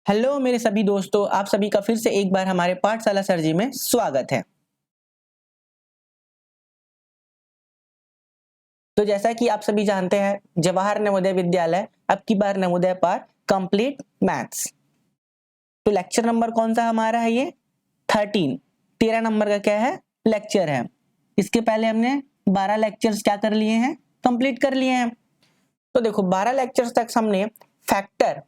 Hello मेरे सभी दोस्तों, आप सभी का फिर से एक बार हमारे पाठशाला सर जी में स्वागत है। तो जैसा कि आप सभी जानते हैं, जवाहर नवोदय विद्यालय अब की बार नवोदय पाठ कंप्लीट मैथ्स। तो लेक्चर नंबर कौन सा हमारा है? ये 13 नंबर का क्या है? लेक्चर है। इसके पहले हमने 12 लेक्चर्स क्या कर लिए हैं? कंप्लीट कर लिए हैं। तो देखो 12 लेक्चर्स तक हमने फैक्टर,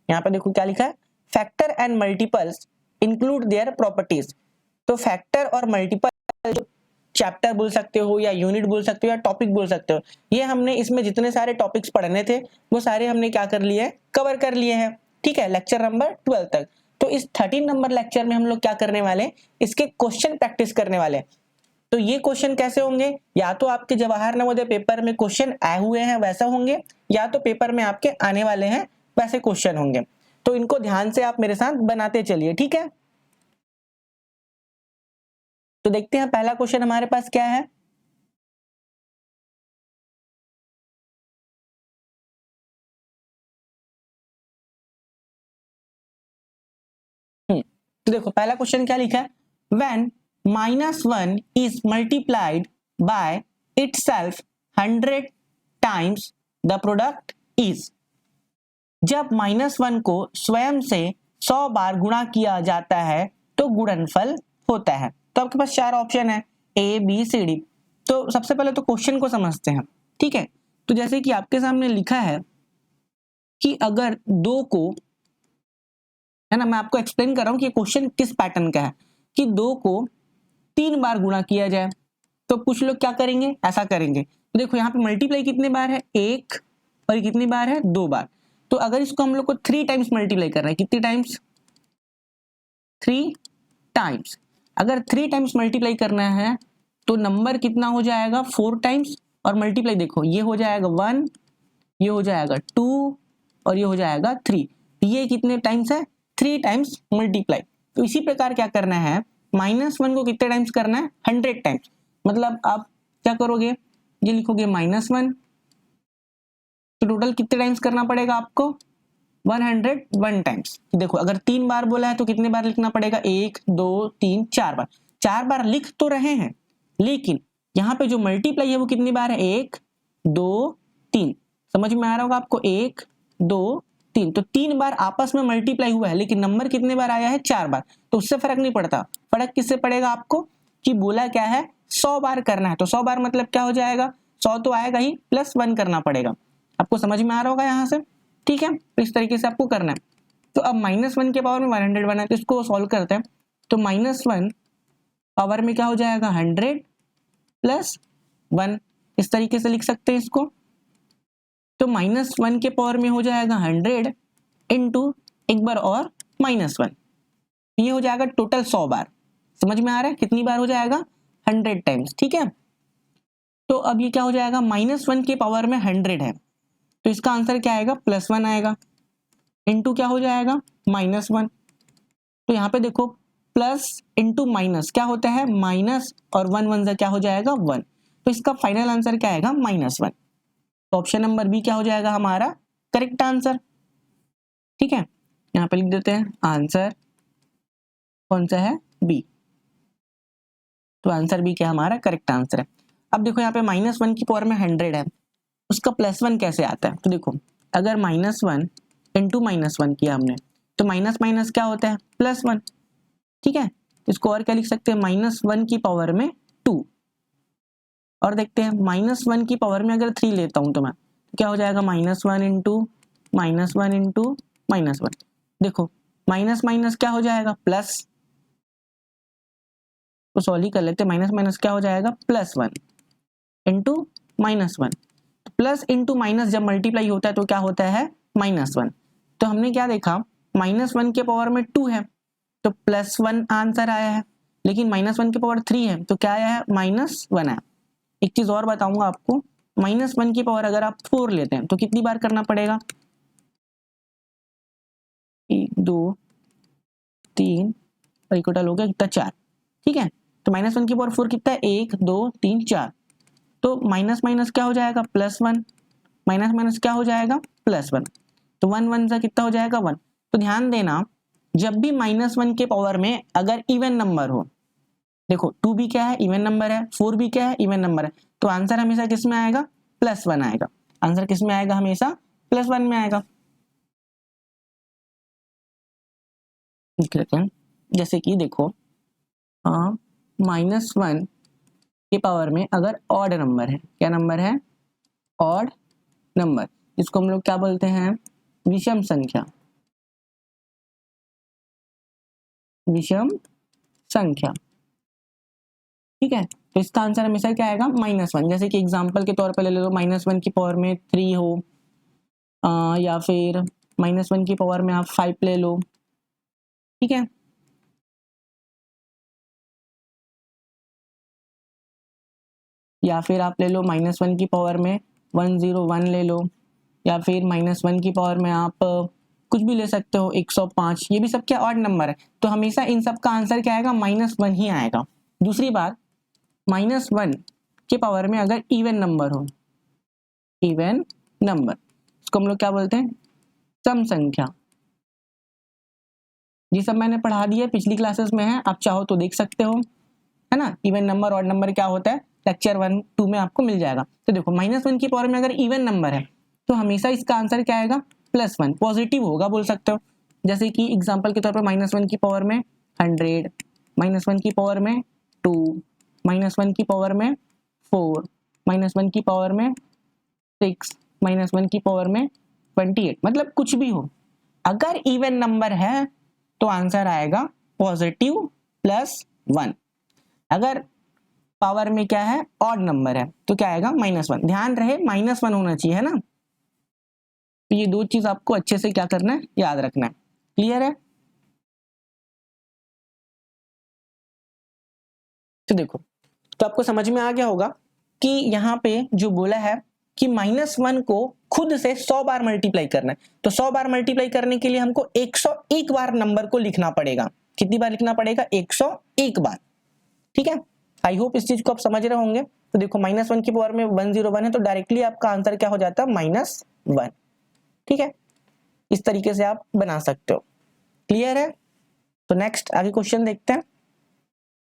यहाँ पे देखो क्या लिखा है, factor and multiples include their properties. तो फैक्टर और मल्टीपल चैप्टर बोल सकते हो या यूनिट बोल सकते हो या टॉपिक बोल सकते हो, ये हमने इसमें जितने सारे टॉपिक्स पढ़ने थे वो सारे हमने क्या कर लिए, कवर कर लिए हैं। ठीक है, लेक्चर नंबर 12 तक। तो इस 13 नंबर लेक्चर में हम लोग क्या करने वाले, इसके क्वेश्चन प्रैक्टिस करने वाले। तो ये क्वेश्चन कैसे होंगे, या तो आपके जवाहर नवोदय पेपर में क्वेश्चन आए हुए हैं वैसा होंगे, या तो पेपर में आपके आने वाले हैं वैसे क्वेश्चन होंगे। तो इनको ध्यान से आप मेरे साथ बनाते चलिए, ठीक है। तो देखते हैं पहला क्वेश्चन हमारे पास क्या है। तो देखो पहला क्वेश्चन क्या लिखा है, when -1 is multiplied by itself 100 times the product is. जब -1 को स्वयं से 100 बार गुणा किया जाता है तो गुणनफल होता है। तो आपके पास 4 ऑप्शन है, ए बी सी डी। तो सबसे पहले तो क्वेश्चन को समझते हैं, ठीक है। तो जैसे कि आपके सामने लिखा है कि अगर 2 को, है ना, मैं आपको एक्सप्लेन कर रहा हूं कि क्वेश्चन किस पैटर्न का है, कि 2 को 3 बार गुणा किया जाए तो कुछ लोग क्या करेंगे, ऐसा करेंगे। तो देखो यहाँ पे मल्टीप्लाई कितने बार है, 1, और कितनी बार है, 2 बार। तो अगर इसको हम लोग को 3 टाइम्स मल्टीप्लाई करना है, कितनी टाइम्स, 3 टाइम्स। अगर 3 टाइम्स मल्टीप्लाई करना है तो नंबर कितना हो जाएगा, 4 टाइम्स। और मल्टीप्लाई देखो, ये हो जाएगा 1, ये हो जाएगा 2, और ये हो जाएगा 3। ये कितने टाइम्स है, 3 टाइम्स मल्टीप्लाई। तो इसी प्रकार क्या करना है, -1 को कितने टाइम्स करना है, 100 टाइम्स। मतलब आप क्या करोगे, ये लिखोगे -1, तो टोटल कितने टाइम्स करना पड़ेगा आपको, 101 टाइम्स। देखो अगर 3 बार बोला है तो कितने बार लिखना पड़ेगा, 1 2 3 4 बार। 4 बार लिख तो रहे हैं, लेकिन यहाँ पे जो मल्टीप्लाई है वो कितनी बार है, 1 2 3। समझ में आ रहा होगा आपको, 1 2 3। तो 3 बार आपस में मल्टीप्लाई हुआ है, लेकिन नंबर कितने बार आया है, 4 बार। तो उससे फर्क नहीं पड़ता, फर्क किससे पड़ेगा आपको, कि बोला क्या है, 100 बार करना है। तो 100 बार मतलब क्या हो जाएगा, 100 तो आएगा ही, +1 करना पड़ेगा। आपको समझ में आ रहा होगा यहाँ से, ठीक है। तो इस तरीके से आपको करना है। तो अब -1 के पावर में 101 है, तो इसको सॉल्व करते हैं। तो -1 पावर में क्या हो जाएगा, 100 + 1, इस तरीके से लिख सकते हैं इसको। तो -1 के पावर में हो जाएगा 100 इंटू एक बार और -1, ये हो जाएगा टोटल 100 बार। समझ में आ रहा है, कितनी बार हो जाएगा, 100 टाइम्स, ठीक है। तो अब ये क्या हो जाएगा, -1 के पावर में 100 है, तो इसका आंसर क्या आएगा, +1 आएगा, इंटू क्या हो जाएगा, -1। तो यहाँ पे देखो प्लस इंटू माइनस क्या होता है, माइनस, और 1 1 से क्या हो जाएगा, 1। तो इसका फाइनल आंसर क्या आएगा, -1। तो ऑप्शन नंबर बी क्या हो जाएगा हमारा करेक्ट आंसर, ठीक है। यहाँ पे लिख देते हैं आंसर कौन सा है, बी। तो आंसर बी क्या हमारा करेक्ट आंसर है। अब देखो यहाँ पे -1 की पावर में 100 है, उसका +1 कैसे आता है। तो देखो अगर -1 इंटू -1 किया हमने, तो माइनस माइनस क्या होता है, +1, ठीक है। इसको और क्या लिख सकते हैं, -1 की पावर में 2। और देखते हैं -1 की पावर में अगर 3 लेता हूं तो मैं, तो क्या हो जाएगा, -1 इंटू -1 इंटू -1। देखो माइनस माइनस क्या हो जाएगा, प्लस। तो सॉल्व कर लेते हैं, माइनस माइनस क्या हो जाएगा, +1 इंटू -1। प्लस इंटू माइनस जब मल्टीप्लाई होता है तो क्या होता है, -1। तो हमने क्या देखा, -1 के पावर में 2 है तो +1 आंसर आया है, लेकिन -1 के पावर 3 है तो क्या आया है, -1 है। एक चीज और बताऊंगा आपको, -1 की पावर अगर आप 4 लेते हैं तो कितनी बार करना पड़ेगा, 1 2 3, और टोटल हो गया कितना, 4, ठीक है। तो -1 की पावर 4 कितना है, 1 2 3 4। तो माइनस माइनस क्या हो जाएगा, +1, माइनस माइनस क्या हो जाएगा, +1। तो 1 1 से कितना हो जाएगा, 1। तो ध्यान देना, जब भी -1 के पावर में अगर इवन नंबर हो, देखो 2 भी क्या है, इवन नंबर है, 4 भी क्या है, इवन नंबर है, तो आंसर हमेशा किस में आएगा, +1 आएगा। आंसर किस में आएगा, हमेशा +1 में आएगा। लिख लेते हैं, जैसे कि देखो -1 के पावर में अगर ऑड नंबर है, क्या नंबर है, ऑड नंबर, इसको हम लोग क्या बोलते हैं, विषम संख्या, विषम संख्या। ठीक है, तो इसका आंसर हमेशा क्या आएगा, -1। जैसे कि एग्जांपल के तौर पे ले लो, -1 की पावर में 3 हो, या फिर -1 की पावर में आप 5 ले लो। ठीक है, या फिर आप ले लो -1 की पावर में 101 ले लो, या फिर -1 की पावर में आप कुछ भी ले सकते हो, 105। ये भी सब क्या, ऑड नंबर है, तो हमेशा इन सब का आंसर क्या आएगा, -1 ही आएगा। दूसरी बात, -1 के पावर में अगर इवन नंबर हो, इवन नंबर, इसको हम लोग क्या बोलते हैं, सम संख्या। ये सब मैंने पढ़ा दिया, पिछली क्लासेस में है, आप चाहो तो देख सकते हो, है ना। इवन नंबर ऑड नंबर क्या होता है, लेक्चर 1, 2 में आपको मिल जाएगा। तो देखो -1 की पावर में अगर इवन नंबर है तो हमेशा इसका आंसर क्या आएगा, +1, पॉजिटिव होगा बोल सकते हो। जैसे कि एग्जांपल के तौर पर -1 की पावर में 100, -1 की पावर में 2, -1 की पावर में 4, -1 की पावर में 6, -1 की पावर में 28, मतलब कुछ भी हो, अगर इवन नंबर है तो आंसर आएगा पॉजिटिव +1। अगर पावर में क्या है, ऑड नंबर है, तो क्या आएगा, -1। ध्यान रहे -1 होना चाहिए, है ना। तो ये दो चीज आपको अच्छे से क्या करना है, याद रखना है। क्लियर है। तो देखो, तो आपको समझ में आ गया होगा कि यहाँ पे जो बोला है कि -1 को खुद से 100 बार मल्टीप्लाई करना है, तो 100 बार मल्टीप्लाई करने के लिए हमको 101 बार नंबर को लिखना पड़ेगा। कितनी बार लिखना पड़ेगा, 101 बार। ठीक है, आई होप इस चीज को आप समझ रहे होंगे। तो देखो -1 की पावर में 101 है, तो डायरेक्टली आपका आंसर क्या हो जाता है, -1। ठीक है, इस तरीके से आप बना सकते हो। क्लियर है। तो नेक्स्ट आगे क्वेश्चन देखते हैं,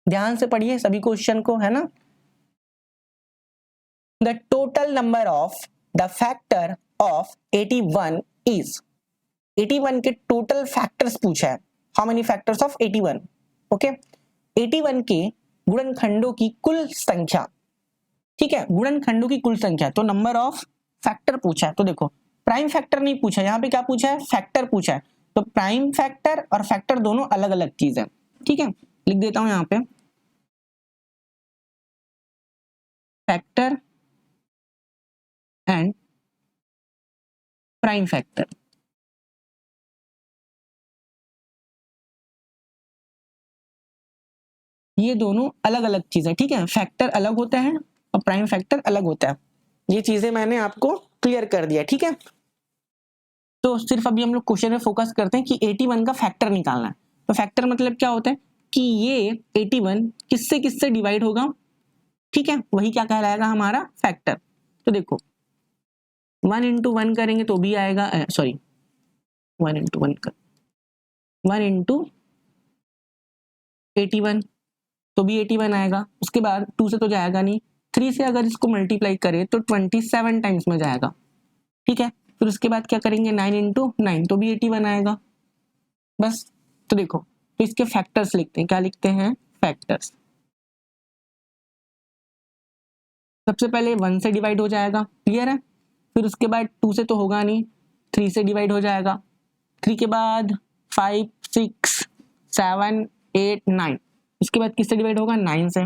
ध्यान से पढ़िए सभी क्वेश्चन को, है ना। The total number of the factor of 81 is, 81 के टोटल फैक्टर्स पूछा है, how many factors of 81। Okay, 81 के गुणनखंडों की कुल संख्या। ठीक है, गुणनखंडों की कुल संख्या, तो नंबर ऑफ फैक्टर पूछा है। तो देखो प्राइम फैक्टर नहीं पूछा, यहाँ पे क्या पूछा है, फैक्टर पूछा है। तो प्राइम फैक्टर और फैक्टर दोनों अलग अलग चीज है। ठीक है, लिख देता हूं यहाँ पे, फैक्टर एंड प्राइम फैक्टर। ये दोनों अलग अलग चीज है। ठीक है, फैक्टर अलग होता है और प्राइम फैक्टर अलग होता है। ये चीजें मैंने आपको क्लियर कर दिया। ठीक है, तो सिर्फ अभी हम लोग क्वेश्चन में फोकस करते हैं कि 81 का फैक्टर निकालना है। तो फैक्टर मतलब क्या होता है कि ये 81 किससे किससे डिवाइड होगा। ठीक है, वही क्या कहलाएगा, हमारा फैक्टर। तो देखो 1 इंटू 1 करेंगे तो भी आएगा, सॉरी 1 इंटू 1 कर 1 इंटू 81 तो भी 81 आएगा। उसके बाद 2 से तो जाएगा नहीं, 3 से अगर इसको मल्टीप्लाई करें तो 27 टाइम्स में जाएगा। ठीक है, फिर उसके बाद क्या करेंगे, 9 इंटू 9 तो भी 81 आएगा। बस, तो देखो, तो इसके फैक्टर्स लिखते हैं, क्या लिखते हैं, फैक्टर्स। सबसे पहले 1 से डिवाइड हो जाएगा, क्लियर है। फिर उसके बाद 2 से तो होगा नहीं, 3 से डिवाइड हो जाएगा। 3 के बाद 5, 6, 7, 8, 9, उसके बाद किससे डिवाइड होगा, 9 से।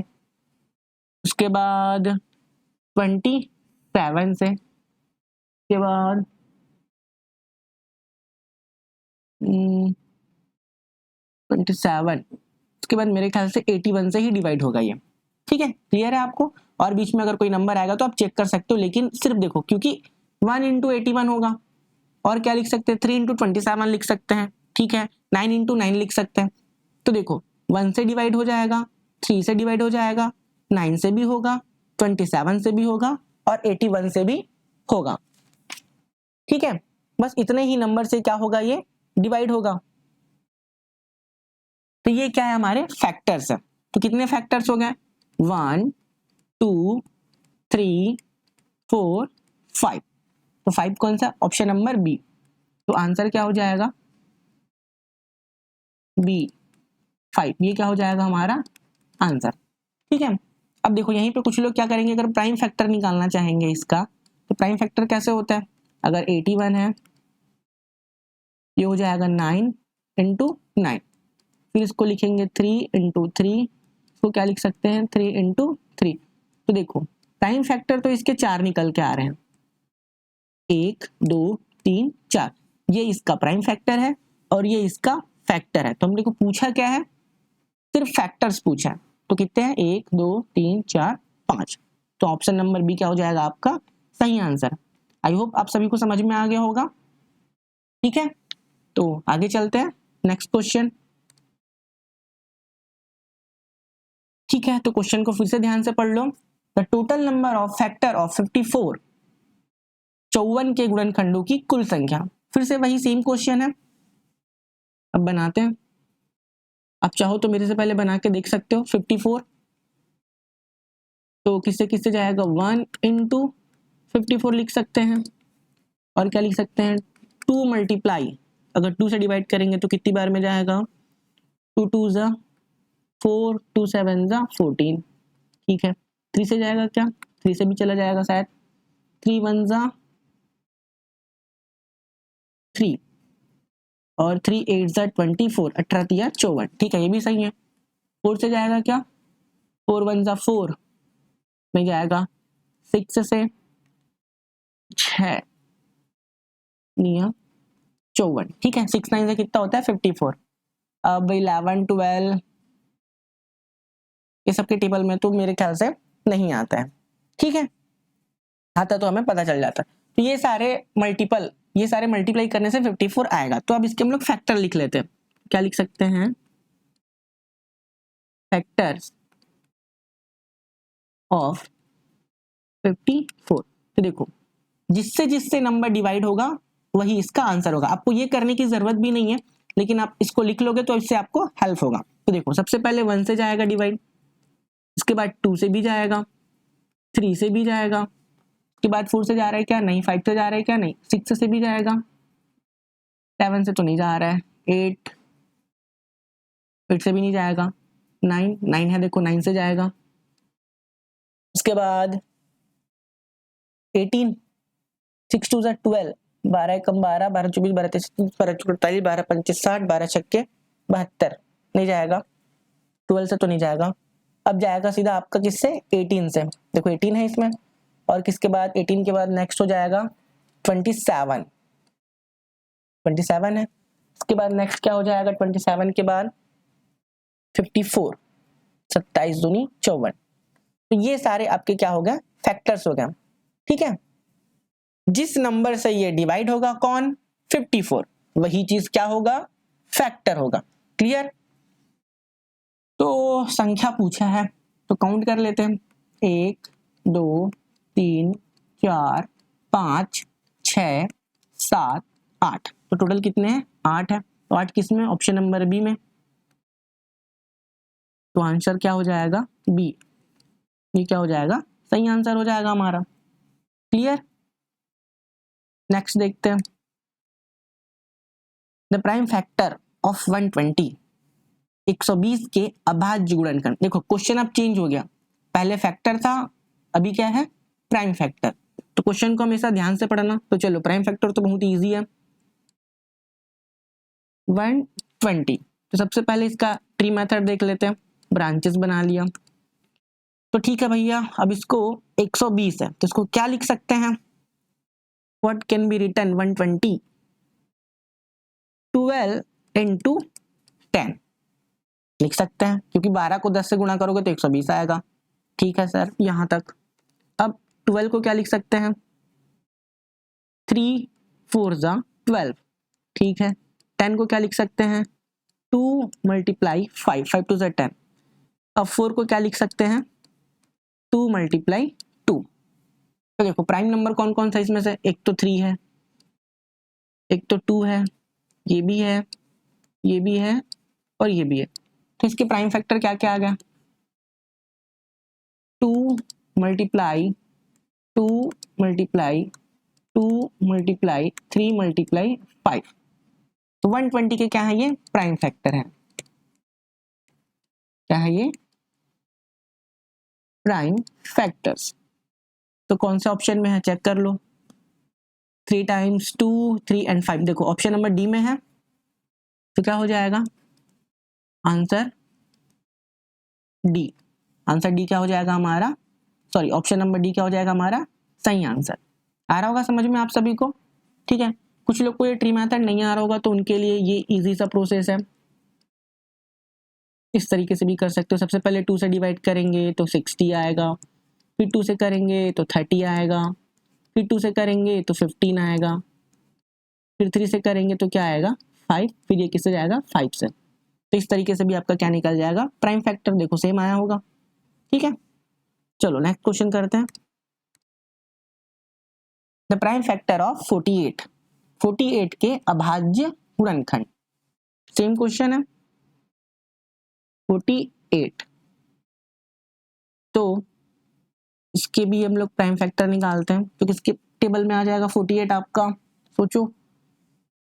उसके बाद 27 से, उसके बाद 27, उसके बाद मेरे ख्याल से 81 से ही डिवाइड होगा ये। ठीक है, क्लियर है आपको। और बीच में अगर कोई नंबर आएगा तो आप चेक कर सकते हो, लेकिन सिर्फ देखो क्योंकि 1 इंटू 81 होगा, और क्या लिख सकते हैं, 3 इंटू 27 लिख सकते हैं। ठीक है, 9 इंटू 9 लिख सकते हैं। तो देखो 1 से डिवाइड हो जाएगा, 3 से डिवाइड हो जाएगा, 9 से भी होगा, 27 से भी होगा और 81 से भी होगा। ठीक है, बस इतने ही नंबर से क्या होगा, ये डिवाइड होगा। तो ये क्या है, हमारे फैक्टर्स है। तो कितने फैक्टर्स हो गए, 1 2 3 4 5। तो 5 कौन सा, ऑप्शन नंबर बी। तो आंसर क्या हो जाएगा, बी 5। ये क्या हो जाएगा हमारा आंसर। ठीक है, अब देखो यहीं पे कुछ लोग क्या करेंगे, अगर प्राइम फैक्टर निकालना चाहेंगे इसका, तो प्राइम फैक्टर कैसे होता है, अगर 81 है, ये हो जाएगा 9 इंटू 9, फिर इसको लिखेंगे 3 इंटू 3, इसको क्या लिख सकते हैं, 3 इंटू 3। तो देखो प्राइम फैक्टर तो इसके 4 निकल के आ रहे हैं, 1 2 3 4, ये इसका प्राइम फैक्टर है और ये इसका फैक्टर है। तो हमने को पूछा क्या है, सिर्फ फैक्टर्स पूछा है। तो कितने हैं, 1 2 3 4 5। तो ऑप्शन नंबर बी क्या हो जाएगा आपका सही आंसर। आई होप आप सभी को समझ में आ गया होगा। ठीक है, तो आगे चलते हैं नेक्स्ट क्वेश्चन। ठीक है, तो क्वेश्चन को फिर से ध्यान से पढ़ लो। The total number of factor of 54, 54 के गुणनखंडों की कुल संख्या। फिर से वही सेम क्वेश्चन है, अब बनाते हैं। आप चाहो तो मेरे से पहले बना के देख सकते हो। 54 तो किससे किससे जाएगा, 1 इंटू 54 लिख सकते हैं, और क्या लिख सकते हैं, 2 मल्टीप्लाई, अगर 2 से डिवाइड करेंगे तो कितनी बार में जाएगा, 2 2 ज़ा 4, 2 7 ज़ा 14। ठीक है, 3 से जाएगा क्या, 3 से भी चला जाएगा शायद, 3 1 ज़ा 3, और 3 8 ज़ा 24, 18 3 54। ठीक है, ये भी सही है। 4 से जाएगा क्या, 4 1 ज़ा 4 में जाएगा, 6 से 6 निया 54। ठीक है, 6 9 से कितना होता है 54। अब 11 12 ये सबके टेबल में तो मेरे ख्याल से नहीं आता है। ठीक है, आता तो हमें पता चल जाता है। तो ये सारे मल्टीप्लाई करने से 54 आएगा। तो अब इसके हम लोग फैक्टर लिख लेते हैं। क्या लिख सकते हैं, फैक्टर्स ऑफ 54। तो देखो जिससे जिससे नंबर डिवाइड होगा वही इसका आंसर होगा। आपको ये करने की जरूरत भी नहीं है, लेकिन आप इसको लिख लोगे तो इससे आपको हेल्प होगा। तो देखो सबसे पहले 1 से जाएगा डिवाइड, इसके बाद 2 से भी जाएगा, 3 से भी जाएगा, उसके बाद 4 से जा रहा है क्या, नहीं। 5 से जा रहा है क्या, नहीं। 6 से भी जाएगा, 7 से तो नहीं जा रहा है, 8 से भी नहीं जाएगा, 9 है देखो 9 से जाएगा, उसके बाद 18, 6 2 12, 12 कम 12, 12 24, 12 23, 12 44, 12 25 60, 12 छक्के 72, नहीं जाएगा। 12 से तो नहीं जाएगा। अब जाएगा सीधा आपका किससे, 18 से। देखो 18 है इसमें, और किसके बाद 18 के बाद नेक्स्ट हो जाएगा 27, 27 है। इसके बाद नेक्स्ट क्या हो जाएगा, 27 के बाद 54, 27 दूनी 54। तो ये सारे आपके क्या हो गए, फैक्टर्स हो गए। ठीक है, जिस नंबर से ये डिवाइड होगा कौन, 54, वही चीज क्या होगा, फैक्टर होगा। क्लियर। तो संख्या पूछा है तो काउंट कर लेते हैं, 1 2 3 4 5 6 7 8। तो टोटल कितने हैं, 8 है। तो 8 किस में, ऑप्शन नंबर बी में। तो आंसर क्या हो जाएगा, बी। ये क्या हो जाएगा, सही आंसर हो जाएगा हमारा। क्लियर। नेक्स्ट देखते हैं, द प्राइम फैक्टर ऑफ 120, 120 के अभाज्य गुणनखंड। देखो क्वेश्चन अब चेंज हो गया, पहले फैक्टर था, अभी क्या है, प्राइम फैक्टर। तो क्वेश्चन को हमेशा ध्यान से पढ़ना। तो चलो प्राइम फैक्टर तो बहुत इजी है, 120। तो सबसे पहले इसका ट्री मेथड देख लेते हैं, ब्रांचेस बना लिया। तो ठीक है भैया, अब इसको 120 है तो इसको क्या लिख सकते हैं, what can be written 120, 12 into 10 लिख सकते हैं, क्योंकि 12 को 10 से गुणा करोगे तो 120 आएगा। ठीक है सर, यहां तक। अब 12 को क्या लिख सकते हैं, 3 4 ज़ा 12। ठीक है, 10 को क्या लिख सकते हैं, 2 मल्टीप्लाई 5, 5 2 ज़ा 10। अब 4 को क्या लिख सकते हैं, 2 मल्टीप्लाई 2। तो देखो प्राइम नंबर कौन कौन सा इसमें से, एक तो 3 है, एक तो 2 है, ये भी है, ये भी है और ये भी है। तो इसके प्राइम फैक्टर क्या क्या आ गया? 2 मल्टीप्लाई 2 मल्टीप्लाई 2 मल्टीप्लाई 3 मल्टीप्लाई 5। तो 120 के क्या है? ये प्राइम फैक्टर है। क्या है ये? Prime factors. तो कौन से ऑप्शन में है चेक कर लो। 3 टाइम्स 2, 3 एंड 5। देखो ऑप्शन नंबर डी में है, तो क्या हो जाएगा आंसर? डी। आंसर डी क्या हो जाएगा हमारा? सॉरी, ऑप्शन नंबर डी क्या हो जाएगा हमारा सही आंसर। आ रहा होगा समझ में आप सभी को? ठीक है। कुछ लोग को ये ट्री मेथड नहीं आ रहा होगा, तो उनके लिए ये इजी सा प्रोसेस है। इस तरीके से भी कर सकते हो। सबसे पहले 2 से डिवाइड करेंगे तो 60 आएगा, फिर 2 से करेंगे तो 30 आएगा, फिर 2 से करेंगे तो 15 आएगा, फिर 3 से करेंगे तो क्या आएगा 5, फिर ये किससे जाएगा 5 से। तो इस तरीके से भी आपका क्या निकल जाएगा प्राइम फैक्टर। देखो सेम आया होगा। ठीक है, चलो नेक्स्ट क्वेश्चन करते हैं। द प्राइम फैक्टर ऑफ 48, 48 के अभाज्य गुणनखंड। सेम क्वेश्चन है 48। तो इसके भी हम लोग प्राइम फैक्टर निकालते हैं। तो किसके टेबल में आ जाएगा 48 आपका? सोचो,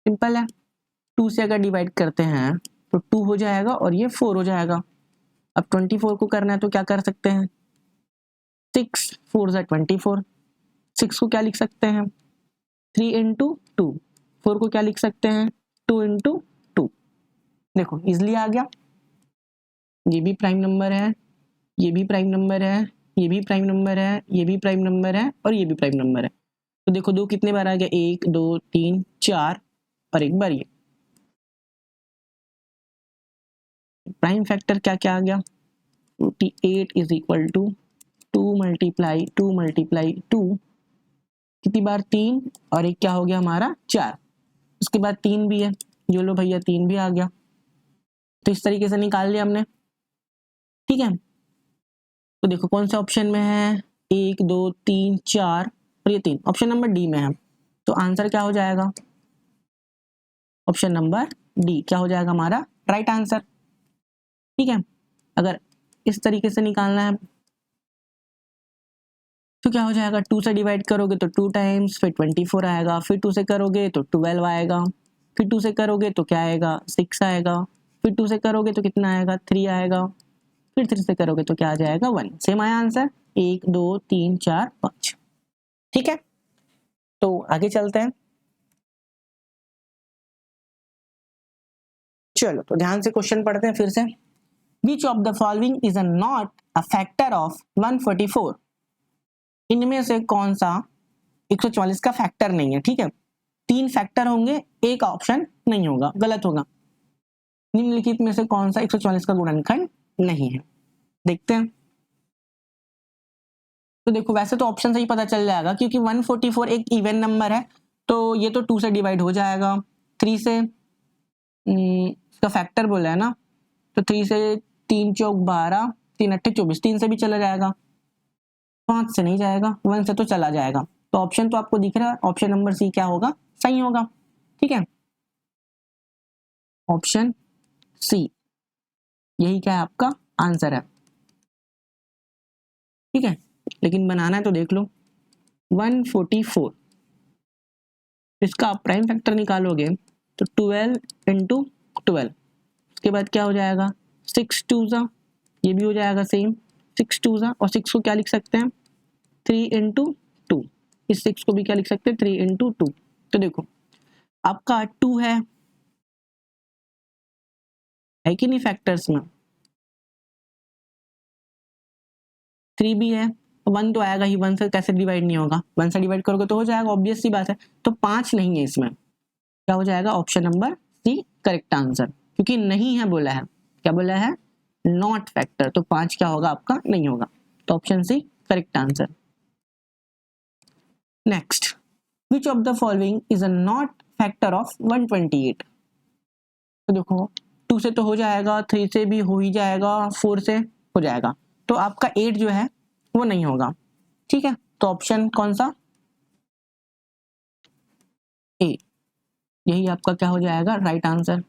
सिंपल है। 2 से अगर डिवाइड करते हैं तो 2 हो जाएगा और ये 4 हो जाएगा। अब 24 को करना है तो क्या कर सकते हैं? 6 4 ज़ा 24। 6 को क्या लिख सकते हैं? 3 इंटू 2। 4 को क्या लिख सकते हैं? 2 इंटू 2। देखो इजली आ गया। ये भी प्राइम नंबर है, ये भी प्राइम नंबर है, ये भी प्राइम नंबर है, ये भी प्राइम नंबर है और ये भी प्राइम नंबर है। तो देखो 2 कितने बार आ गया? 1 2 3 4 और एक बार ये। प्राइम फैक्टर क्या क्या आ गया? 48 is equal to 2 multiply 2 multiply 2। कितनी बार? 3 और एक क्या हो गया हमारा 4। उसके बाद 3 भी है, जो लो भैया 3 भी आ गया। तो इस तरीके से निकाल लिया हमने। ठीक है, तो देखो कौन सा ऑप्शन में है? 1 2 3 4 और ये 3 ऑप्शन नंबर डी में है। तो आंसर क्या हो जाएगा? ऑप्शन नंबर डी क्या हो जाएगा हमारा राइट आंसर। ठीक है, अगर इस तरीके से निकालना है तो क्या हो जाएगा? 2 से डिवाइड करोगे तो 2 टाइम्स, फिर 24 आएगा, फिर 2 से करोगे तो 12 आएगा, फिर 2 से करोगे तो क्या आएगा 6 आएगा, फिर 2 से करोगे तो कितना आएगा 3 आएगा, फिर 3 से करोगे तो क्या आ जाएगा 1। सेम आया आंसर 1 2 3 4 5। ठीक है, तो आगे चलते हैं। चलो तो ध्यान से क्वेश्चन पढ़ते हैं फिर से। विच of the following is not a factor of 144? इनमें से कौन सा 144 का फैक्टर नहीं है? ठीक है, 3 फैक्टर होंगे, एक ऑप्शन नहीं होगा, गलत होगा। निम्नलिखित में से कौन सा 144 का गुणनखंड नहीं है? देखते हैं। तो देखो वैसे तो ऑप्शन से ही पता चल जाएगा, क्योंकि 144 एक इवन नंबर है, तो ये तो 2 से डिवाइड हो जाएगा। 3 से इसका फैक्टर बोला है ना, तो 3 से 3 चौक 12, 3 अट्ठे 24, 3 से भी चला जाएगा, 5 से नहीं जाएगा, 1 से तो चला जाएगा। तो ऑप्शन तो आपको दिख रहा है, ऑप्शन नंबर सी क्या होगा सही होगा। ठीक है, ऑप्शन सी यही क्या है आपका आंसर है। ठीक है, लेकिन बनाना है तो देख लो 144, इसका आप प्राइम फैक्टर निकालोगे तो 12 इंटू 12, उसके बाद क्या हो जाएगा 6 2 ज़ा, ये भी हो जाएगा सेम 6 2 ज़ा, और 6 को क्या लिख सकते हैं 3 इंटू 2, इस 6 को भी क्या लिख सकते हैं 3 इंटू 2। तो देखो आपका 2 है कि नहीं फैक्टर्स में, 3 भी है, 1 तो आएगा ही, 1 से कैसे डिवाइड नहीं होगा, 1 से डिवाइड करोगे तो हो जाएगा, ऑब्वियस सी बात है। तो 5 नहीं है इसमें, क्या हो जाएगा option number C correct answer, क्योंकि नहीं है बोला है, क्या बोला है नॉट फैक्टर, तो 5 क्या होगा आपका नहीं होगा, तो option C correct answer. Next, which of the following is a not factor of 128? तो देखो 2 से तो हो जाएगा, 3 से भी हो ही जाएगा, 4 से हो जाएगा, तो आपका 8 जो है वो नहीं होगा। ठीक है, तो ऑप्शन कौन सा? ए, यही आपका क्या हो जाएगा, राइट आंसर।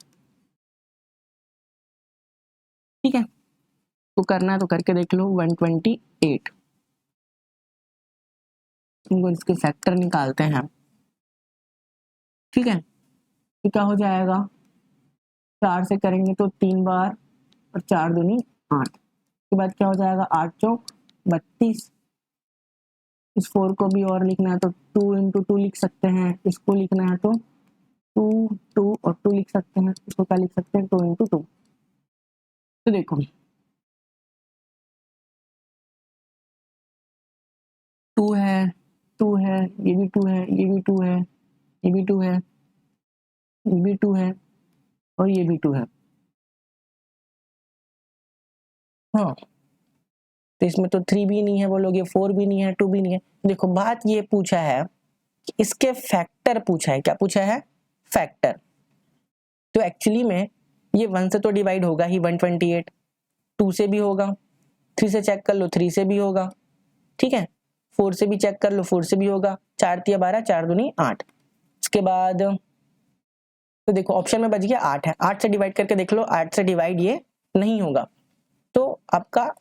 ठीक है, तो करना है तो करके देख लो। 128, इनको इसके फैक्टर निकालते हैं। ठीक है, तो क्या हो जाएगा, 4 से करेंगे तो 3 बार और 4 दूनी 8, उसके बाद क्या हो जाएगा, 8 चौक 32। इस 4 को भी और लिखना है तो 2 इंटू 2 लिख सकते हैं, इसको लिखना है तो 2 2 और 2 लिख सकते हैं, इसको क्या लिख सकते हैं, 2 इंटू 2। तो देखो 2 है, 2 है, ये भी 2 है, ये भी 2 है, ये भी 2 है, ये भी 2 है और ये भी 2 है। हाँ, तो इसमें तो 3 भी नहीं है बोलोगे, 4 भी नहीं है, 2 भी नहीं है। देखो बात ये पूछा है कि इसके फैक्टर पूछा है, क्या पूछा है, फैक्टर। तो एक्चुअली में ये 1 से तो डिवाइड होगा ही 128, 2 से भी होगा, 3 से चेक कर लो 3 से भी होगा, ठीक है, 4 से भी चेक कर लो 4 से भी होगा, 4 तिया 12, 4 दूनी 8। इसके बाद तो देखो ऑप्शन में बच गया 8 है, 8 से डिवाइड करके देख लो, 8 से डिवाइड ये नहीं होगा, तो आपका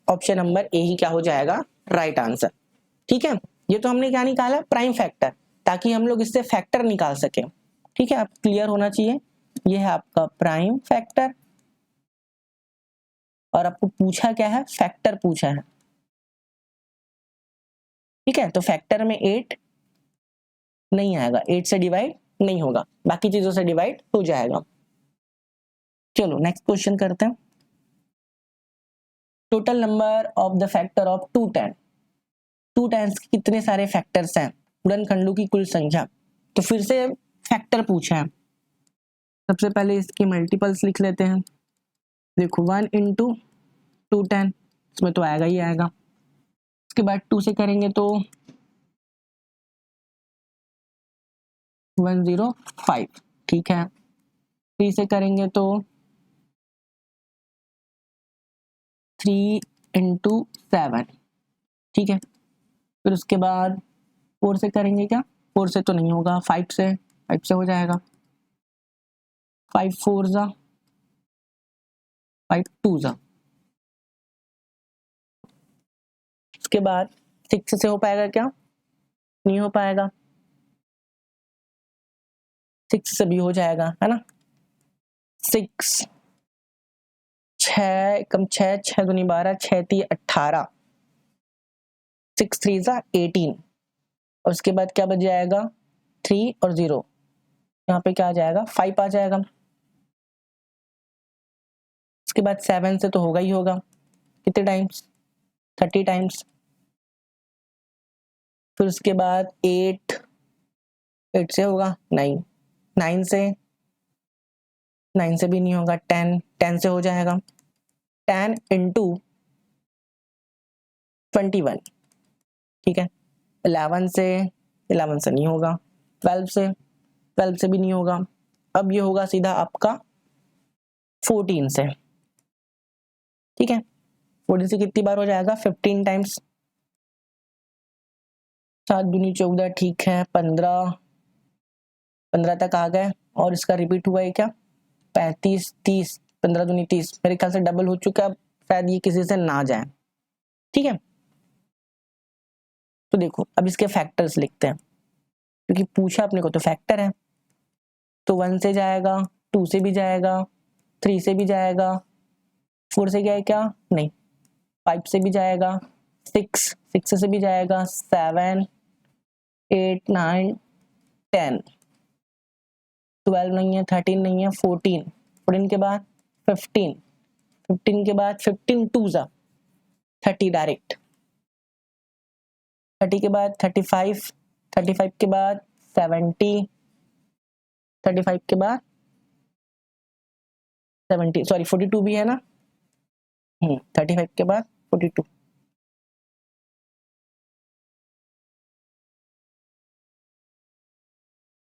ऑप्शन नंबर ए ही क्या हो जाएगा, राइट आंसर। ठीक है, ये तो हमने क्या निकाला, प्राइम फैक्टर, ताकि हम लोग इससे फैक्टर निकाल सके। ठीक है, आप क्लियर होना चाहिए, ये है आपका प्राइम फैक्टर और आपको पूछा क्या है, फैक्टर पूछा है। ठीक है, तो फैक्टर में 8 नहीं आएगा, 8 से डिवाइड नहीं होगा, बाकी चीजों से डिवाइड हो जाएगा। चलो नेक्स्ट क्वेश्चन करते हैं। Total number of the factor of 210, 210 के कितने सारे फैक्टर्स हैं, गुणनखंडों की कुल संख्या। तो फिर से फैक्टर पूछा है, सबसे पहले इसके मल्टीपल्स लिख लेते हैं। देखो 1 इंटू 210, इसमें तो आएगा ही आएगा। उसके बाद 2 से करेंगे तो 105, ठीक है, 3 से करेंगे तो 3 इंटू 7, ठीक है। फिर उसके बाद 4 से करेंगे क्या, 4 से तो नहीं होगा, 5 से हो जाएगा, 5 4 जा 5 2 जा। उसके बाद 6 से हो पाएगा क्या, नहीं हो पाएगा, 6 से भी हो जाएगा, है ना, 6 6 कम 6 6 दूनी 12, 6 3 18, 6 3 जा 18। और उसके बाद क्या बच जाएगा, 3 और 0, यहाँ पे क्या आ जाएगा, 5 आ जाएगा। उसके बाद 7 से तो होगा ही होगा, कितने टाइम्स, 30 टाइम्स। फिर उसके बाद 8 से होगा 9, 9 से भी नहीं होगा, 10 से हो जाएगा, 10 इंटू 21, ठीक है। 11 से नहीं होगा, 12 से भी नहीं होगा। अब ये होगा सीधा आपका 14 से, ठीक है, 14 से कितनी बार हो जाएगा, 15 टाइम्स, 7 दूनी 14, ठीक है, 15 तक आ गए। और इसका रिपीट हुआ है क्या, 35 30, 15 दूनी 30, मेरे ख्याल से डबल हो चुका है, शायद ये किसी से ना जाए। ठीक है, तो देखो अब इसके फैक्टर्स लिखते हैं, क्योंकि पूछा अपने को तो फैक्टर है। तो 1 से जाएगा, 2 से भी जाएगा, 3 से भी जाएगा, 4 से गया है क्या, नहीं, 5 से भी जाएगा, 6 से भी जाएगा, 7 8 9 10, 12 नहीं है, 13 नहीं है, 14 के बाद 15 के बाद 15 2 जा 30 डायरेक्ट, 30 के बाद 35 के बाद 70, 35 के बाद 70, सॉरी 42 भी है ना, 35 के बाद 42,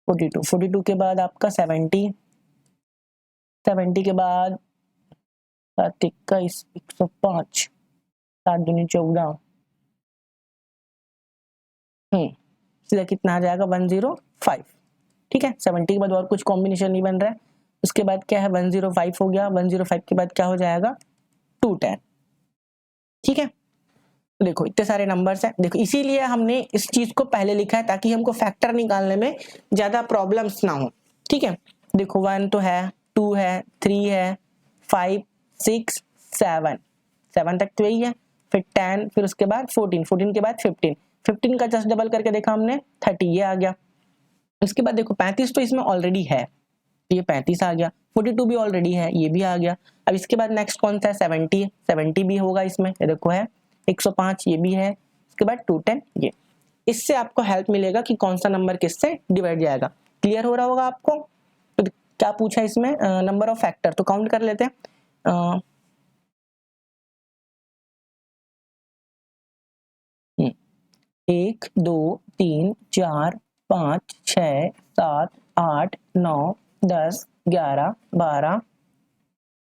42 के बाद आपका 70, 70 के बाद 7 21 105, 7 दूनी 14, सीधा कितना आ जाएगा, 105। ठीक है, 70 के बाद और कुछ कॉम्बिनेशन नहीं बन रहा है। उसके बाद क्या है, 105 हो गया, 105 के बाद क्या हो जाएगा, 210। ठीक है, तो देखो इतने सारे नंबर्स हैं। देखो इसीलिए हमने इस चीज को पहले लिखा है ताकि हमको फैक्टर निकालने में ज्यादा प्रॉब्लम्स ना हो। ठीक है, देखो 1 तो है, 2 है, 3 है, 5, 6, 7 तक तो यही है, फिर 10, फिर उसके बाद 14, 14 के बाद 15, 15 का जस्ट डबल करके देखा हमने 30, ये आ गया। इसके बाद देखो 35 तो इसमें ऑलरेडी है, ये 35 आ गया, 42 भी ऑलरेडी है, ये भी आ गया। अब इसके बाद नेक्स्ट कौन सा है, 70, 70 भी होगा इसमें, ये देखो है 105, ये भी है। इसके बाद 210, ये। इससे आपको हेल्प मिलेगा कि कौन सा नंबर किससे डिवाइड जाएगा। क्लियर हो रहा होगा आपको। तो क्या पूछा इसमें, नंबर ऑफ फैक्टर, तो काउंट कर लेते हैं। 1 2 3 4 5 6 7 8 9 10 11 12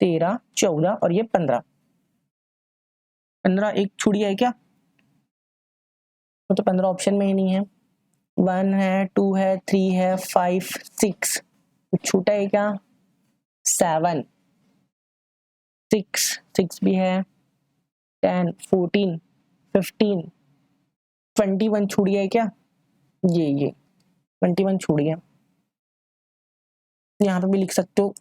13 14 और ये 15, एक छुड़ी है क्या, वो तो 15 ऑप्शन में ही नहीं है। 1 है, 2 है, 3 है, 5 6, कुछ छूटा है क्या, 7 6 भी है, 10 14 15 21 छूट गया है क्या, ये 21 छूट गया, यहाँ पे भी लिख सकते हो।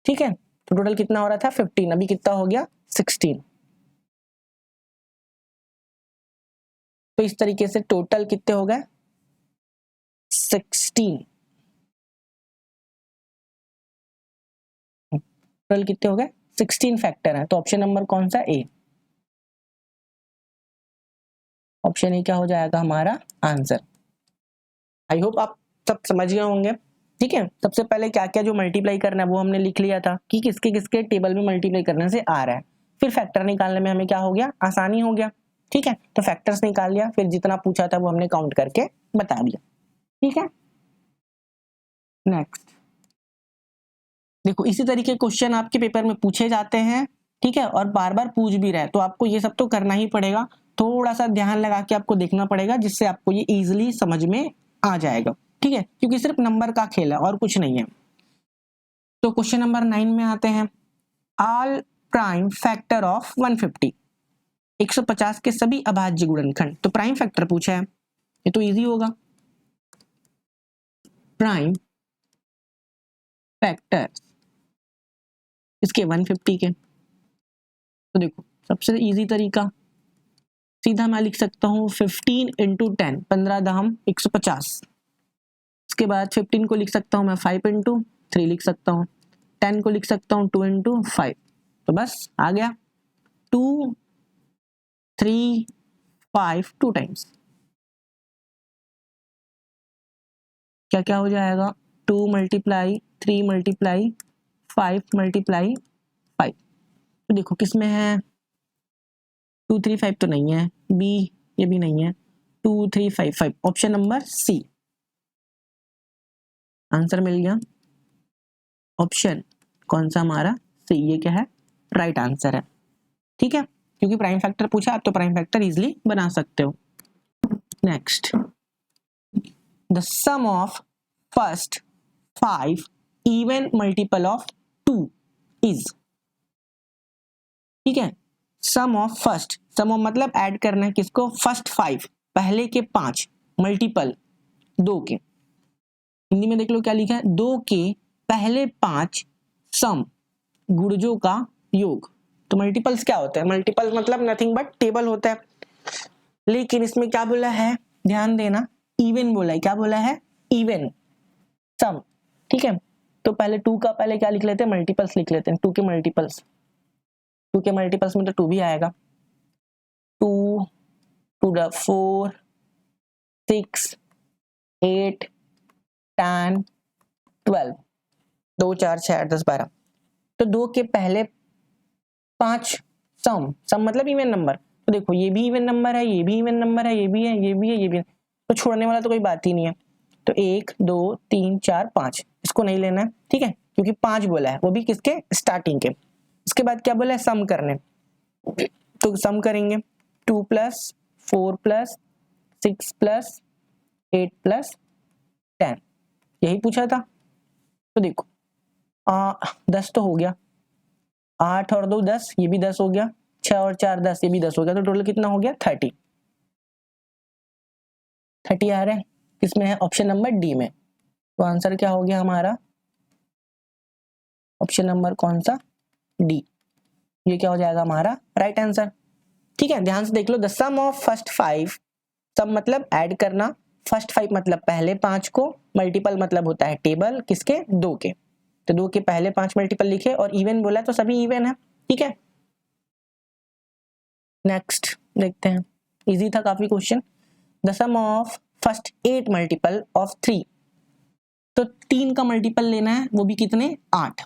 ठीक है, तो टोटल कितना हो रहा था 15, अभी कितना हो गया 16। तो इस तरीके से टोटल कितने हो गए 16, टोटल कितने हो गए 16 फैक्टर है। तो ऑप्शन नंबर कौन सा, ए, ऑप्शन ए क्या हो जाएगा हमारा आंसर। आई होप आप सब समझ गए होंगे। ठीक है, सबसे पहले क्या क्या जो मल्टीप्लाई करना है वो हमने लिख लिया था कि किसके किसके टेबल में मल्टीप्लाई करने से आ रहा है। फिर फैक्टर निकालने में हमें क्या हो गया, आसानी हो गया। ठीक है, तो फैक्टर्स निकाल लिया, फिर जितना पूछा था वो हमने काउंट करके बता दिया। ठीक है, नेक्स्ट देखो इसी तरीके क्वेश्चन आपके पेपर में पूछे जाते हैं। ठीक है, और बार बार पूछ भी रहे, तो आपको ये सब तो करना ही पड़ेगा। थोड़ा सा ध्यान लगा के आपको देखना पड़ेगा, जिससे आपको ये इजीली समझ में आ जाएगा। ठीक है, क्योंकि सिर्फ नंबर का खेल है और कुछ नहीं है। तो क्वेश्चन नंबर 9 में आते हैं। ऑल प्राइम फैक्टर ऑफ 150, 150 के सभी अभाज्य गुणनखंड। तो प्राइम फैक्टर पूछा है, ये तो इजी होगा। प्राइम फैक्टर इसके 150 के, तो देखो सबसे इजी तरीका, सीधा मैं लिख सकता हूँ 15 इंटू 10, 15 दहम 150। इसके बाद 15 को लिख सकता हूँ मैं 5 इंटू 3 लिख सकता हूँ, 10 को लिख सकता हूँ 2 इंटू 5। तो बस आ गया 2 3 5 2 टाइम्स, क्या क्या हो जाएगा 2 मल्टीप्लाई 3 मल्टीप्लाई 5 मल्टीप्लाई 5। तो देखो किस में है 2 3 5 तो नहीं है, बी ये भी नहीं है, 2 3 5 5, ऑप्शन नंबर सी आंसर मिल गया। ऑप्शन कौन सा हमारा सी, ये क्या है राइट आंसर है। ठीक है, क्योंकि प्राइम फैक्टर पूछा आप तो प्राइम फैक्टर इजीली बना सकते हो। Next, the sum of first 5 even multiple of 2 is. ठीक है, sum of first, sum of मतलब ऐड करना है किसको, फर्स्ट 5 पहले के 5 मल्टीपल 2 के, हिंदी में देख लो क्या लिखा है, 2 के पहले 5 सम गुणजों का योग। तो मल्टीपल्स क्या होता है, मल्टीपल मतलब नथिंग बट टेबल होता है, लेकिन इसमें क्या बोला है ध्यान देना, इवन बोला है, क्या बोला है इवन सम। ठीक है, तो पहले 2 का पहले क्या लिख लेते हैं मल्टीपल्स लिख लेते हैं, 2 के मल्टीपल्स, 2 के मल्टीपल्स में तो 2 भी आएगा, 2 2 4 6 8 10 12, 2 4 6 8 10 12। तो 2 के पहले 5 सम, सम मतलब इवन नंबर। तो देखो ये भी इवन नंबर है, ये भी इवन नंबर है, ये भी है, ये भी है, ये भी है, तो छोड़ने वाला तो कोई बात ही नहीं है। तो 1 2 3 4 5 इसको नहीं लेना है। ठीक है, क्योंकि 5 बोला है, वो भी किसके स्टार्टिंग के। उसके बाद क्या बोला है सम करने, तो सम करेंगे 2 प्लस 4 प्लस 6 प्लस 8 प्लस 10, यही पूछा था। तो देखो 10 तो हो गया, 8 और 2 10, ये भी 10 हो गया, 6 और 4 10, ये भी 10 हो गया, तो टोटल कितना हो गया 30 आ रहा है। किसमें है? ऑप्शन नंबर डी में। तो आंसर क्या हो गया हमारा? ऑप्शन नंबर कौन सा? डी। ये क्या हो जाएगा हमारा राइट आंसर। ठीक है, ध्यान से देख लो। द सम ऑफ फर्स्ट 5, सम मतलब ऐड करना, फर्स्ट 5 मतलब पहले 5 को, मल्टीपल मतलब होता है टेबल किसके? 2 के। तो 2 के पहले 5 मल्टीपल लिखे और इवन बोला तो सभी इवन है। ठीक है, नेक्स्ट देखते हैं। इजी था काफी question. The sum of first 8 multiple of 3, तो 3 का मल्टीपल लेना है, वो भी कितने? 8।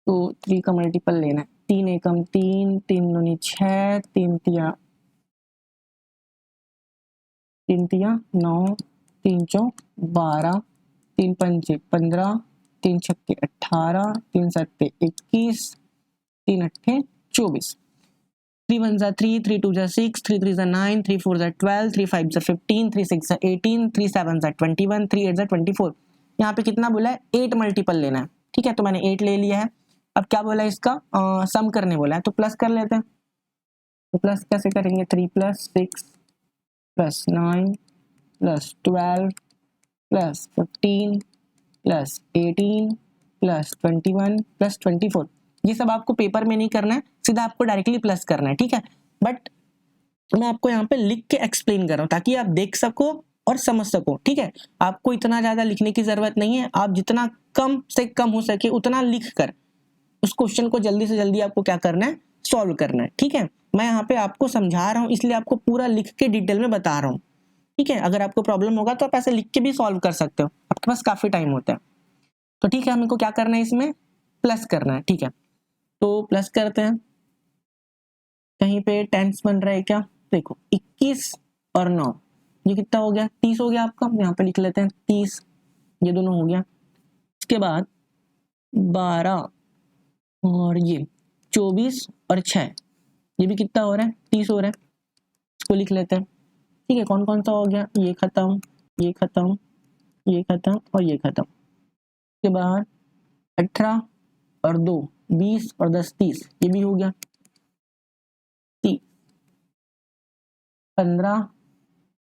तो 3 का मल्टीपल लेना है, 3 एकम 3, 3 दूनी 6, 3 तिया 9, 3 चौक 12, 3 पंचे 15, 3 छक्के 18, 3 सत्ते 21, 3 अट्ठे 24। 3 1 जा 3, 3 2 जा 6, 3 3 जा 9, 3 4 जा 12, 3 5 जा 15, 3 6 जा 18, 3 7 जा 21, 3 8 जा 24। यहाँ पे कितना बोला है? 8 मल्टीपल लेना है। ठीक है, तो मैंने 8 ले लिया है। अब क्या बोला है इसका? सम करने बोला है, तो प्लस कर लेते हैं। तो प्लस कैसे करेंगे? 3 + 6 + 9 + 12 + 15 + 18 + 21 + 24। ये सब आपको पेपर में नहीं करना है, सीधा आपको डायरेक्टली प्लस करना है। ठीक है, बट मैं आपको यहाँ पे लिख के एक्सप्लेन कर रहा हूँ ताकि आप देख सको और समझ सको। ठीक है, आपको इतना ज्यादा लिखने की जरूरत नहीं है, आप जितना कम से कम हो सके उतना लिख कर उस क्वेश्चन को जल्दी से जल्दी आपको क्या करना है? सॉल्व करना है। ठीक है, मैं यहाँ पे आपको समझा रहा हूँ, इसलिए आपको पूरा लिख के डिटेल में बता रहा हूँ। ठीक है, अगर आपको प्रॉब्लम होगा तो आप ऐसे लिख के भी सॉल्व कर सकते हो, आपके पास काफी टाइम होता है। तो ठीक है, हमको क्या करना है? इसमें प्लस करना है। ठीक है, तो प्लस करते हैं। कहीं पे टेंस बन रहा है क्या? देखो 21 और 9, ये कितना हो गया? 30 हो गया आपका। यहाँ पे लिख लेते हैं 30, ये दोनों हो गया। इसके बाद 12 और ये 24 और 6, ये भी कितना हो रहा है? 30 हो रहा है। इसको लिख लेते हैं। ठीक है, कौन कौन सा हो गया? ये खत्म, ये खत्म, ये खत्म और ये खत्म। इसके बाद 18 और 2 20 और 10 30, ये भी हो गया। 30 15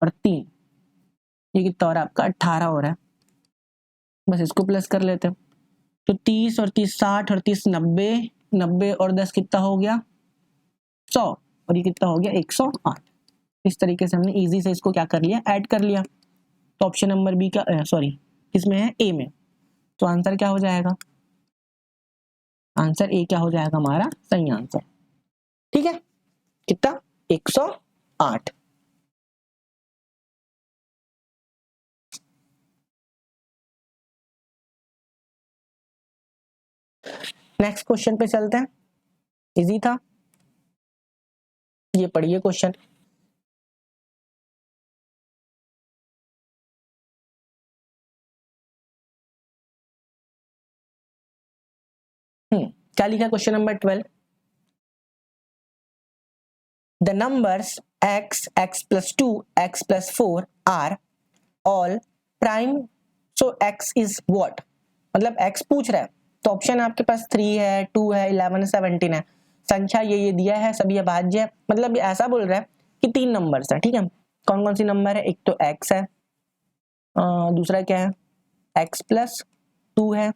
और 3, ये कितना हो रहा है आपका? 18 हो रहा है। बस इसको प्लस कर लेते हैं। तो 30 और 30 60 और 30 90, 90 और 10 कितना हो गया? 100, और ये कितना हो गया? 108। इस तरीके से हमने इजी से इसको क्या कर लिया? ऐड कर लिया। तो ऑप्शन नंबर बी का सॉरी किसमें है? ए में। तो आंसर क्या हो जाएगा? आंसर ए क्या हो जाएगा हमारा सही आंसर। ठीक है, कितना? 108। नेक्स्ट क्वेश्चन पे चलते हैं। इजी था, ये पढ़िए क्वेश्चन। क्या लिखा question number 12? The numbers x, x + 2, x + 4 are all prime, so x is what? मतलब x पूछ रहा है, तो ऑप्शन आपके पास 3 है, 2 है, 11 17 है। संख्या ये दिया है, सभी अभाज्य है। मतलब ऐसा बोल रहा है कि 3 नंबर्स है। ठीक है, कौन कौन सी नंबर है? एक तो x है, दूसरा क्या है? x + 2 है,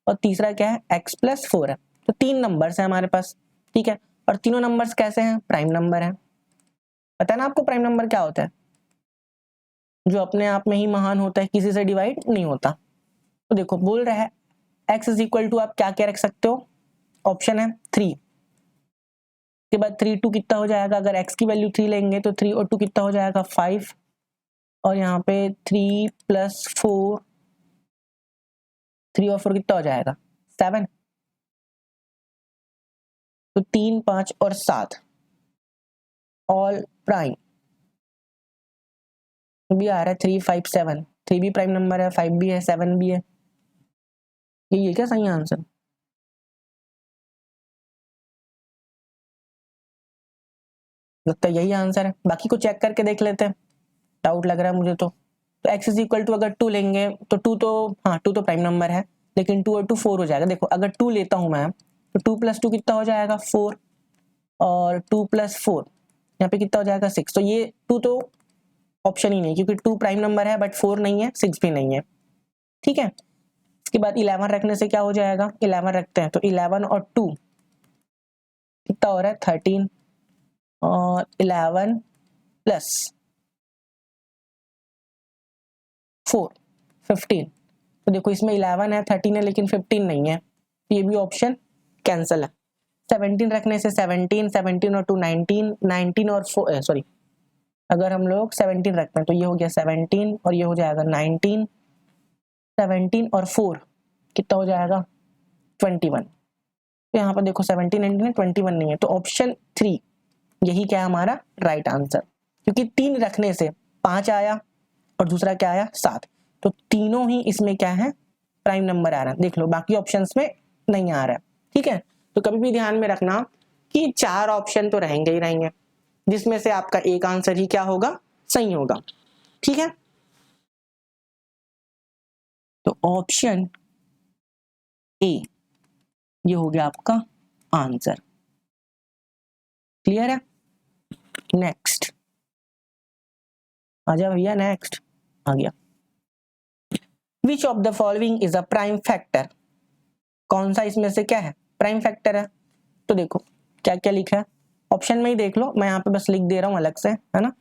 और तीसरा क्या है? x + 4 है। तो 3 नंबर्स है हमारे पास। ठीक है, और तीनों नंबर्स कैसे हैं? प्राइम नंबर है। पता है ना आपको प्राइम नंबर क्या होता है? जो अपने आप में ही महान होता है, किसी से डिवाइड नहीं होता। तो देखो बोल रहा है x = आप क्या क्या रख सकते हो? ऑप्शन है 3 के बाद 3 2 कितना हो जाएगा? अगर x की वैल्यू 3 लेंगे तो 3 और 2 कितना हो जाएगा? 5, और यहाँ पे 3 + 4, 3 और 4 कितना हो जाएगा? 7। तो 3 5 और 7 ऑल प्राइम। भी आ रहा है 3 5 7, 3 भी प्राइम नंबर है, 5 भी है, 7 भी है। ये क्या सही आंसर? लगता है यही आंसर है। बाकी को चेक करके देख लेते हैं, डाउट लग रहा है मुझे तो तो x इज इक्वल टू अगर 2 लेंगे तो 2 तो हाँ 2 तो प्राइम नंबर है, लेकिन 2 और 2 4 हो जाएगा। देखो अगर 2 लेता हूँ मैं तो 2 + 2 कितना हो जाएगा 4, और 2 + 4 यहाँ पे कितना हो जाएगा 6। तो ये 2 तो ऑप्शन ही नहीं, क्योंकि 2 प्राइम नंबर है बट 4 नहीं है, 6 भी नहीं है। ठीक है, इसके बाद 11 रखने से क्या हो जाएगा, 11 रखते हैं तो 11 और 2 कितना हो रहा है 13, और 11 प्लस 4 15। तो देखो इसमें 11 है 13 है लेकिन 15 नहीं है, ये भी ऑप्शन कैंसिल है। 17 रखने से 17, 17 और 2 19, 19 और 4 सॉरी, अगर हम लोग 17 रखते हैं तो ये हो गया 17 और ये हो जाएगा 19, 17 और 4 कितना हो जाएगा 21। तो यहाँ पर देखो 17 19 है 21 नहीं है, तो ऑप्शन 3 यही क्या है हमारा राइट आंसर, क्योंकि 3 रखने से 5 आया और दूसरा क्या आया 7, तो तीनों ही इसमें क्या है प्राइम नंबर आ रहा है। देख लो बाकी ऑप्शंस में नहीं आ रहा है। ठीक है, तो कभी भी ध्यान में रखना कि 4 ऑप्शन तो रहेंगे ही रहेंगे, जिसमें से आपका एक आंसर ही क्या होगा सही होगा। ठीक है, तो ऑप्शन ए ये हो गया आपका आंसर। क्लियर है? नेक्स्ट आ जाओ भैया, नेक्स्ट आ गया। विच of the following is a prime factor, कौन सा इसमें से क्या है प्राइम फैक्टर है। तो देखो क्या क्या लिखा है, ऑप्शन में ही देख लो, मैं यहाँ पे बस लिख दे रहा हूँ अलग से, है ना।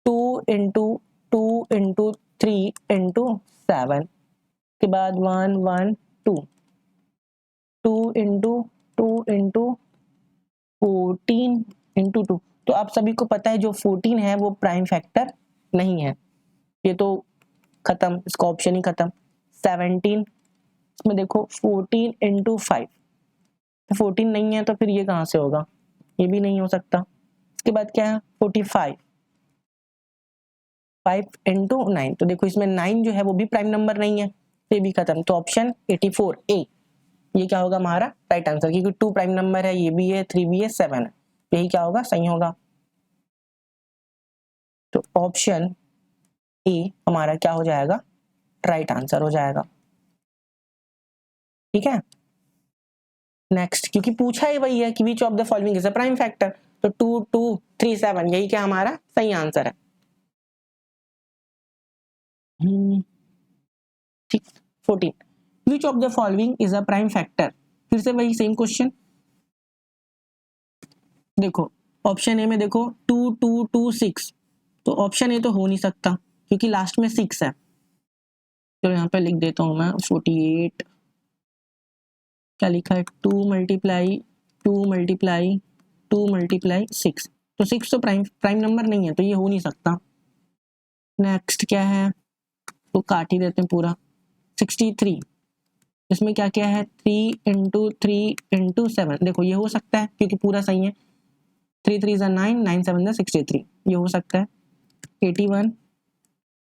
2 × 2 × 3 × 7 के बाद 1 1 2 2 × 2 × 14 × 2। तो आप सभी को पता है जो 14 है वो प्राइम फैक्टर नहीं है, ये तो खत्म, इसका ऑप्शन ही खत्म। 17 इसमें देखो 14 × 5, तो 14 नहीं है तो फिर ये कहाँ से होगा, ये भी नहीं हो सकता। इसके बाद क्या है 45, 5 × 9, तो देखो इसमें 9 जो है वो भी प्राइम नंबर नहीं है, ये भी खत्म। तो ऑप्शन 84 ए ये क्या होगा हमारा राइट आंसर, क्योंकि 2 प्राइम नंबर है, ये भी है 3 भी है 7 है, यही क्या होगा सही होगा। तो ऑप्शन ए हमारा क्या हो जाएगा राइट आंसर हो जाएगा। ठीक है, नेक्स्ट, क्योंकि पूछा ही वही है कि विच of the following is a prime factor, तो 2 2 3 7 यही क्या हमारा सही आंसर है। ठीक, 14 विच of the following is a prime factor, फिर से वही सेम क्वेश्चन। देखो ऑप्शन ए में देखो 2 2 2 6, तो ऑप्शन ए तो हो नहीं सकता क्योंकि लास्ट में 6 है, तो यहाँ पे लिख देता हूँ मैं 48, क्या लिखा है 2 × 2 × 2 × 6, तो 6 तो प्राइम नंबर नहीं है, तो ये हो नहीं सकता। नेक्स्ट क्या है, तो काट ही देते हैं पूरा। 63 इसमें क्या क्या है 3 × 3 × 7, देखो ये हो सकता है क्योंकि पूरा सही है। 3 3 9 9 7 63, ये हो सकता है। 81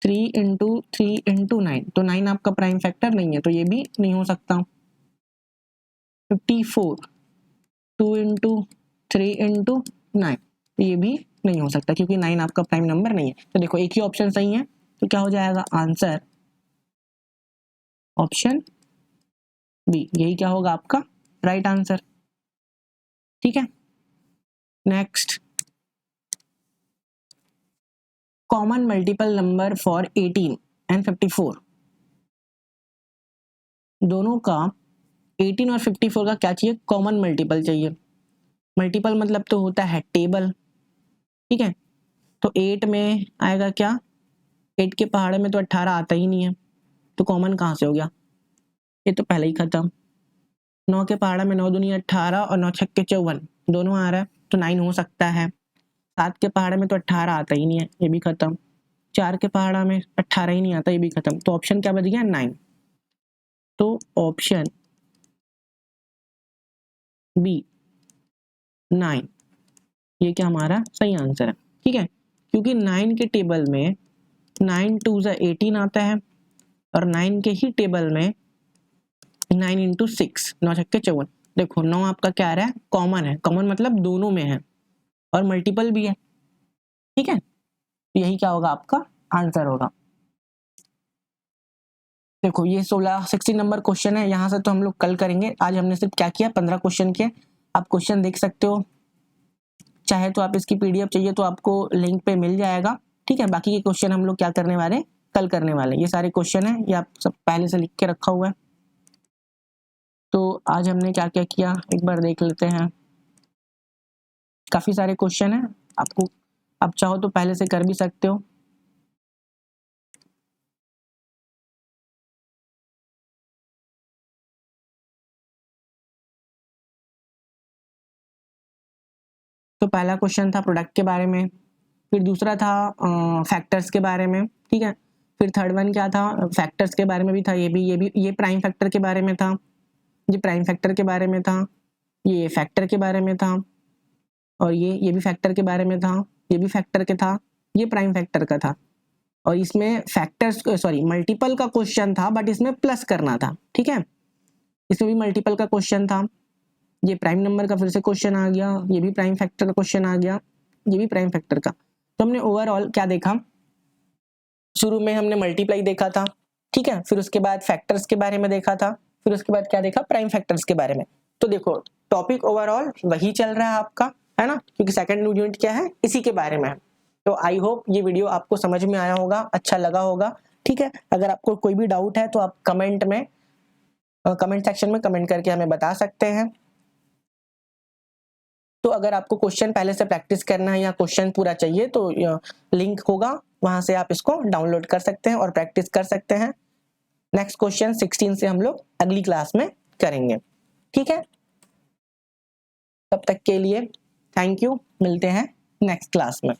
3 × 3 × 9, तो 9 आपका प्राइम फैक्टर नहीं है, तो ये भी नहीं हो सकता। 54 2 × 3 × 9, तो ये भी नहीं हो सकता क्योंकि 9 आपका प्राइम नंबर नहीं है। तो देखो एक ही ऑप्शन सही है, तो क्या हो जाएगा आंसर ऑप्शन बी, यही क्या होगा आपका राइट आंसर। ठीक है, next, common multiple number for 18 and 54, दोनों का 18 और 54 का क्या चाहिए कॉमन मल्टीपल चाहिए। मल्टीपल मतलब तो होता है टेबल, ठीक है, तो 8 में आएगा क्या, 8 के पहाड़े में तो 18 आता ही नहीं है, तो कॉमन कहाँ से हो गया, ये तो पहले ही खत्म। 9 के पहाड़ा में 9 दूनी 18 और 9 छक्के 54 दोनों आ रहा है, तो 9 हो सकता है। 7 के पहाड़े में तो 18 आता ही नहीं है, ये भी खत्म। 4 के पहाड़ा में 18 ही नहीं आता, ये भी खत्म। तो ऑप्शन क्या बच गया 9, तो ऑप्शन बी 9 ये क्या हमारा सही आंसर है। ठीक है, क्योंकि 9 के टेबल में 9 2 18 आता है, और 9 के ही टेबल में 9 × 6 9 छक्के 54, देखो 9 आपका क्या आ रहा है कॉमन है, कॉमन मतलब दोनों में है और मल्टीपल भी है। ठीक है, तो यही क्या होगा आपका आंसर होगा। देखो ये 16 नंबर क्वेश्चन है, यहाँ से तो हम लोग कल करेंगे। आज हमने सिर्फ क्या किया, 15 क्वेश्चन किए। आप क्वेश्चन देख सकते हो, चाहे तो आप इसकी पीडीएफ चाहिए तो आपको लिंक पे मिल जाएगा, ठीक है। बाकी के क्वेश्चन हम लोग क्या करने वाले, कल करने वाले। ये सारे क्वेश्चन है, ये आप सब पहले से लिख के रखा हुआ है। तो आज हमने क्या क्या किया एक बार देख लेते हैं। काफी सारे क्वेश्चन है, आपको आप चाहो तो पहले से कर भी सकते हो। तो पहला क्वेश्चन था प्रोडक्ट के बारे में, फिर दूसरा था फैक्टर्स के बारे में, ठीक है। फिर थर्ड वन क्या था, फैक्टर्स के बारे में भी था, ये प्राइम फैक्टर के बारे में था, ये प्राइम फैक्टर के बारे में था, ये फैक्टर के बारे में था, और ये भी फैक्टर के बारे में था, ये भी फैक्टर के था, ये प्राइम फैक्टर का था। और इसमें फैक्टर्स सॉरी मल्टीपल का क्वेश्चन था, बट इसमें प्लस करना था, ठीक है। इसमें भी मल्टीपल का क्वेश्चन था। ये प्राइम नंबर का फिर से क्वेश्चन आ गया, ये भी प्राइम फैक्टर का क्वेश्चन आ गया, ये भी प्राइम फैक्टर का। तो हमने ओवरऑल क्या देखा, शुरू में हमने मल्टीप्लाई देखा था, ठीक है। फिर उसके बाद फैक्टर्स के बारे में देखा था, फिर उसके बाद क्या देखा, प्राइम फैक्टर्स के बारे में। तो देखो टॉपिक ओवरऑल वही चल रहा है आपका, है ना, क्योंकि सेकंड यूनिट क्या है, इसी के बारे में है। तो आई होप ये वीडियो आपको समझ में आया होगा, अच्छा लगा होगा, ठीक है। अगर आपको कोई भी डाउट है तो आप कमेंट सेक्शन में कमेंट करके हमें बता सकते हैं। तो अगर आपको क्वेश्चन पहले से प्रैक्टिस करना है या क्वेश्चन पूरा चाहिए तो लिंक होगा, वहां से आप इसको डाउनलोड कर सकते हैं और प्रैक्टिस कर सकते हैं। नेक्स्ट क्वेश्चन 16 से हम लोग अगली क्लास में करेंगे, ठीक है। तब तक के लिए थैंक यू, मिलते हैं नेक्स्ट क्लास में।